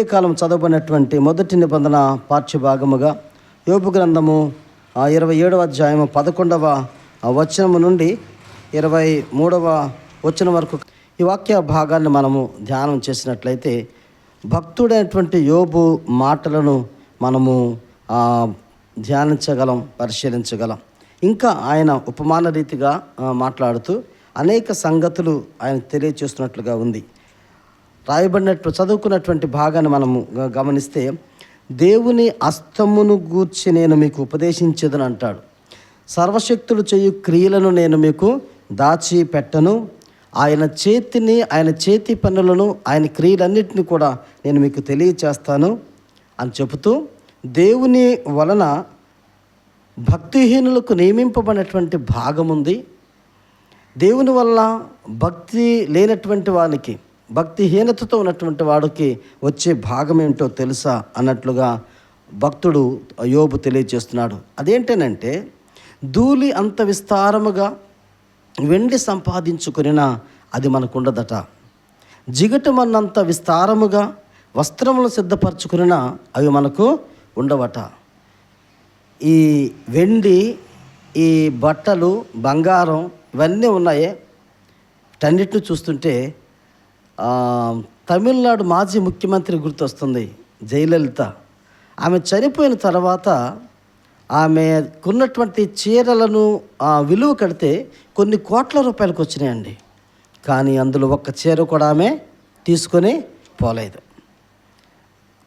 ఉదయకాలం చదవబడినటువంటి మొదటి నిబంధన పాఠ్యభాగముగా యోబు గ్రంథము 27వ అధ్యాయము 11వ వచనము నుండి 23వ వచనం వరకు ఈ వాక్య భాగాన్ని మనము ధ్యానం చేసినట్లయితే భక్తుడైనటువంటి యోబు మాటలను మనము ధ్యానించగలం, పరిశీలించగలం. ఇంకా ఆయన ఉపమాన రీతిగా మాట్లాడుతూ అనేక సంగతులు ఆయన తెలియచేస్తున్నట్లుగా ఉంది. రాయబడినట్టు చదువుకున్నటువంటి భాగాన్ని మనము గమనిస్తే, దేవుని అస్తమును గూర్చి నేను మీకు ఉపదేశించేదని అంటాడు. సర్వశక్తులు చేయు క్రియలను నేను మీకు దాచి పెట్టను. ఆయన చేతిని, ఆయన చేతి పనులను, ఆయన క్రియలన్నింటినీ కూడా నేను మీకు తెలియచేస్తాను అని చెబుతూ, దేవుని వలన భక్తిహీనులకు నియమింపబడినటువంటి భాగం ఉంది. దేవుని వల్ల భక్తి లేనటువంటి వానికి, భక్తిహీనతతో ఉన్నటువంటి వాడికి వచ్చే భాగం ఏంటో తెలుసా అన్నట్లుగా భక్తుడు యోబు తెలియజేస్తున్నాడు. అదేంటనంటే, ధూళి అంత విస్తారముగా వెండి సంపాదించుకునినా అది మనకు ఉండదట. జిగటమన్నంత విస్తారముగా వస్త్రములు సిద్ధపరచుకునినా అవి మనకు ఉండవట. ఈ వెండి, ఈ బట్టలు, బంగారం ఇవన్నీ ఉన్నాయే, వీటన్నిటిని చూస్తుంటే తమిళనాడు మాజీ ముఖ్యమంత్రి గుర్తొస్తుంది, జయలలిత. ఆమె చనిపోయిన తర్వాత ఆమెకున్నటువంటి చీరలను విలువ కడితే కొన్ని కోట్ల రూపాయలకు వచ్చినాయండి. కానీ అందులో ఒక్క చీర కూడా ఆమె తీసుకొని పోలేదు.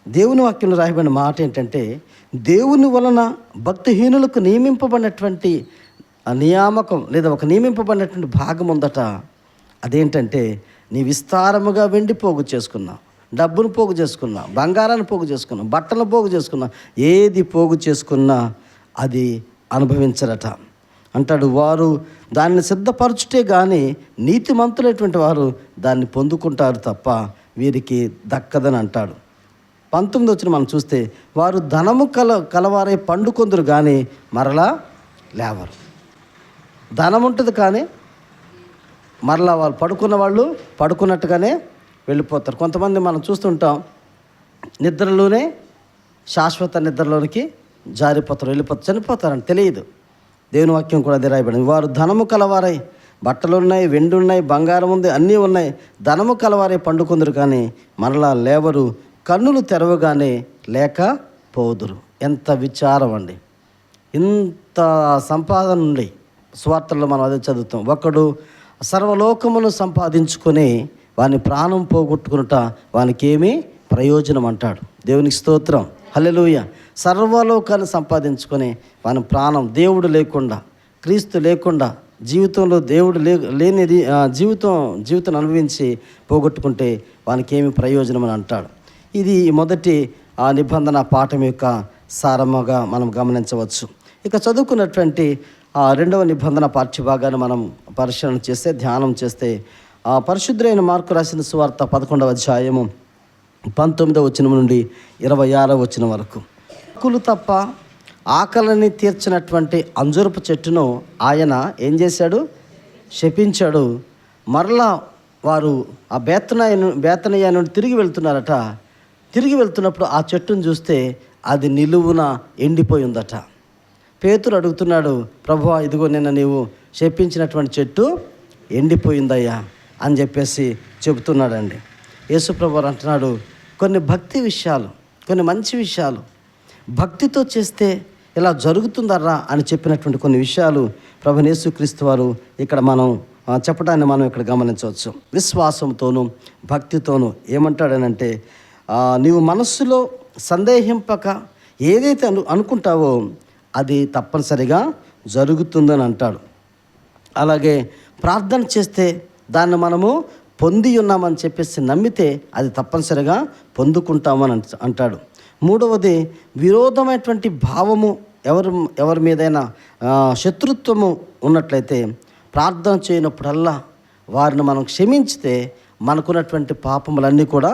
దేవుని వాక్యంలో రాయబడిన మాట ఏంటంటే, దేవుని వలన భక్తిహీనులకు నియమింపబడినటువంటి నియామకం లేదా ఒక నియమింపబడినటువంటి భాగం ఉందట. అదేంటంటే, నీ విస్తారముగా వెండి పోగు చేసుకున్నా, డబ్బును పోగు చేసుకున్నా, బంగారాన్ని పోగు చేసుకున్నా, బట్టలను పోగు చేసుకున్నా, ఏది పోగు చేసుకున్నా అది అనుభవించరట. అంటాడు, వారు దాన్ని సిద్ధపరచుటే కానీ నీతిమంతులైనటువంటి వారు దాన్ని పొందుకుంటారు తప్ప వీరికి దక్కదని అంటాడు. 19 వచ్చిన మనం చూస్తే, వారు ధనము కలవారై పండుకొందురు కానీ మరలా లేవరు. ధనం ఉంటుంది కానీ మరలా వాళ్ళు పడుకున్న వాళ్ళు పడుకున్నట్టుగానే వెళ్ళిపోతారు. కొంతమంది మనం చూస్తుంటాం, నిద్రలోనే శాశ్వత నిద్రలోనికి జారిపోతారు, వెళ్ళిపోతారు, చనిపోతారని తెలియదు. దేవుని వాక్యం కూడా అదే రాయబడింది. వారు ధనము కలవారై, బట్టలు ఉన్నాయి, వెండి ఉన్నాయి, బంగారం ఉంది, అన్నీ ఉన్నాయి, ధనము కలవారై పండుకొందురు కానీ మరలా లేవరు. కన్నులు తెరవగానే లేకపోదురు. ఎంత విచారం అండి! ఇంత సంపాదన ఉండి, స్వార్థల్లో మనం అదే చదువుతాం, ఒకడు సర్వలోకమును సంపాదించుకొని వాని ప్రాణం పోగొట్టుకునుట వానికి ఏమీ ప్రయోజనం అంటాడు. దేవునికి స్తోత్రం, హల్లెలూయా. సర్వలోకాన్ని సంపాదించుకొని వాని ప్రాణం, దేవుడు లేకుండా, క్రీస్తు లేకుండా, జీవితంలో దేవుడు లేనిది జీవితం అనుభవించి పోగొట్టుకుంటే వానికి ఏమి ప్రయోజనం అని అంటాడు. ఇది మొదటి నిబంధన పాఠం యొక్క సారముగా మనం గమనించవచ్చు. ఇక చదువుకున్నటువంటి రెండవ నిబంధన పాఠ్యభాగాన్ని మనం పరిశీలన చేస్తే, ధ్యానం చేస్తే, పరిశుద్ధులైన మార్కు రాసిన సువార్త 11వ అధ్యాయము 19వ వచనం నుండి 26వ వచనం వరకు. ఆకులు తప్ప ఆకలిని తీర్చినటువంటి అంజూరపు చెట్టును ఆయన ఏం చేశాడు? శపించాడు. మరలా వారు ఆ బేతనియ నుండి తిరిగి వెళ్తున్నారట. తిరిగి వెళ్తున్నప్పుడు ఆ చెట్టును చూస్తే అది నిలువున ఎండిపోయి ఉందట. పేతురు అడుగుతున్నాడు, ప్రభువా, ఇదిగో నిన్న నీవు శపించినటువంటి చెట్టు ఎండిపోయిందయ్యా అని చెప్పేసి చెబుతున్నాడండి. యేసు ప్రభువు అంటున్నాడు, కొన్ని భక్తి విషయాలు, కొన్ని మంచి విషయాలు భక్తితో చేస్తే ఇలా జరుగుతుందర్రా అని చెప్పినటువంటి కొన్ని విషయాలు ప్రభువైన యేసుక్రీస్తు వారు ఇక్కడ మనం చెప్పడాన్ని మనం ఇక్కడ గమనించవచ్చు. విశ్వాసంతోనూ భక్తితోనూ ఏమంటాడనంటే, నీవు మనస్సులో సందేహింపక ఏదైతే అనుకుంటావో అది తప్పనిసరిగా జరుగుతుందని అంటాడు. అలాగే ప్రార్థన చేస్తే దాన్ని మనము పొంది ఉన్నామని చెప్పేసి నమ్మితే అది తప్పనిసరిగా పొందుకుంటామని అంటాడు. మూడవది, విరోధమైనటువంటి భావము ఎవరి మీదైనా శత్రుత్వము ఉన్నట్లయితే ప్రార్థన చేయనప్పుడల్లా వారిని మనం క్షమించితే మనకున్నటువంటి పాపములన్నీ కూడా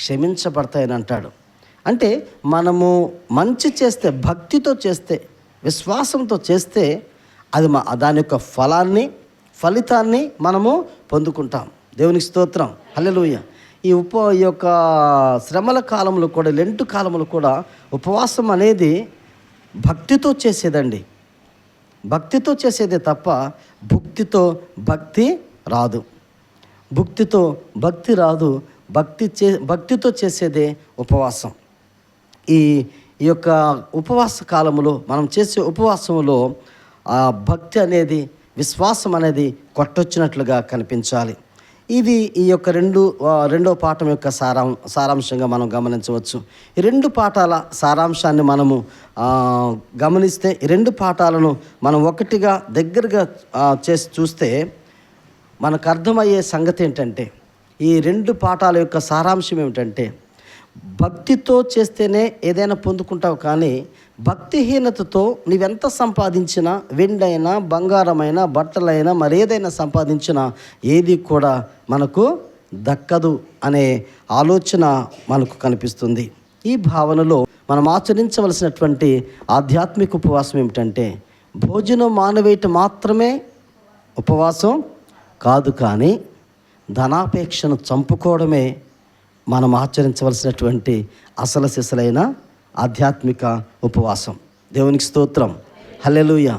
క్షమించబడతాయని అంటాడు. అంటే మనము మంచి చేస్తే, భక్తితో చేస్తే, విశ్వాసంతో చేస్తే అది దాని యొక్క ఫలితాన్ని మనము పొందుకుంటాం. దేవునికి స్తోత్రం, హల్లెలూయా. ఈ యొక్క శ్రమల కాలంలో కూడా, లెంటు కాలంలో కూడా ఉపవాసం అనేది భక్తితో చేసేదండి. భక్తితో చేసేదే తప్ప భుక్తితో భక్తి రాదు. భుక్తితో భక్తి రాదు. భక్తితో చేసేదే ఉపవాసం. ఈ యొక్క ఉపవాస కాలంలో మనం చేసే ఉపవాసంలో ఆ భక్తి అనేది, విశ్వాసం అనేది కొట్టొచ్చినట్లుగా కనిపించాలి. ఇది ఈ యొక్క రెండో పాఠం యొక్క సారాంశంగా మనం గమనించవచ్చు. ఈ 2 పాఠాల సారాంశాన్ని మనము గమనిస్తే, ఈ 2 పాఠాలను మనం ఒకటిగా దగ్గరగా చేసి చూస్తే మనకు అర్థమయ్యే సంగతి ఏంటంటే, ఈ 2 పాఠాల యొక్క సారాంశం ఏమిటంటే, భక్తితో చేస్తేనే ఏదైనా పొందుకుంటావు, కానీ భక్తిహీనతతో నీవెంత సంపాదించినా, వెండైనా, బంగారమైనా, బట్టలైనా, మరేదైనా సంపాదించినా ఏది కూడా మనకు దక్కదు అనే ఆలోచన మనకు కనిపిస్తుంది. ఈ భావనలో మనం ఆచరించవలసినటువంటి ఆధ్యాత్మిక ఉపవాసం ఏమిటంటే, భోజనం మానవేయటం మాత్రమే ఉపవాసం కాదు, కానీ ధనాపేక్షను చంపుకోవడమే మనం ఆచరించవలసినటువంటి అసలు సిసలైన ఆధ్యాత్మిక ఉపవాసం. దేవునికి స్తోత్రం. హల్లెలూయా.